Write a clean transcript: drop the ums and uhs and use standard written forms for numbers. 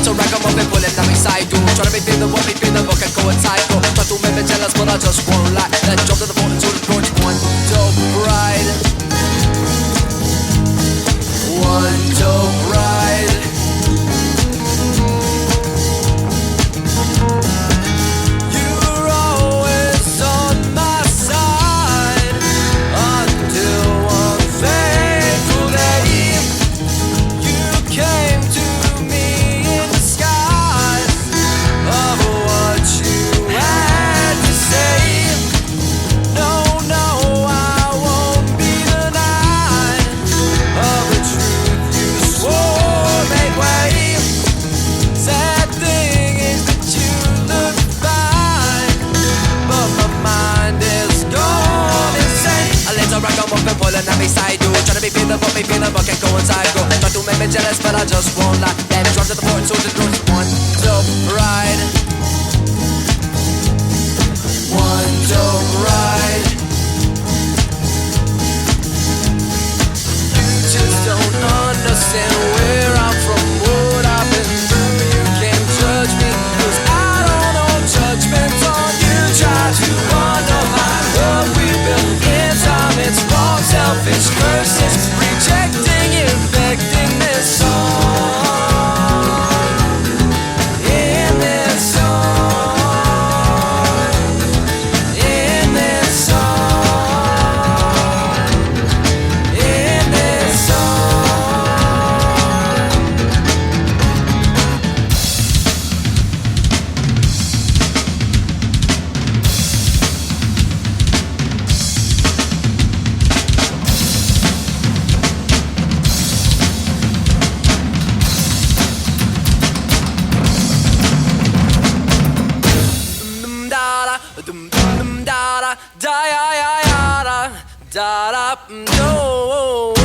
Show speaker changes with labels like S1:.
S1: little ragamuffin pulling at me side door. Trying to be feeling what me feeling, look and coincide. Try to make me jealous, but I just won't lie. Let's jump to the phone and to the porch. One dope ride. One dope ride. You're always on my side until one fateful day you came to me in disguise of what you had to say. No, no, I won't be denied of the truth you swore made way. Sad thing is that you look fine, but my mind is gone insane. A little ragamuffin pulling at me side door. Trying to be feeling what me feeling, but can't coincide. Go try to make me jealous, but I just won't lie. Let me drop to the port, so the doors. One dope ride. One dope ride. You just don't understand where I'm from, what I've been through. You can't judge me, 'cause I don't know judgment on you. Try to undermine what we built in time. It's wrong, selfish curses, rejecting, infecting this song. In this song. In this song. In this song. Dum dum da da da ya ya ya da da da no.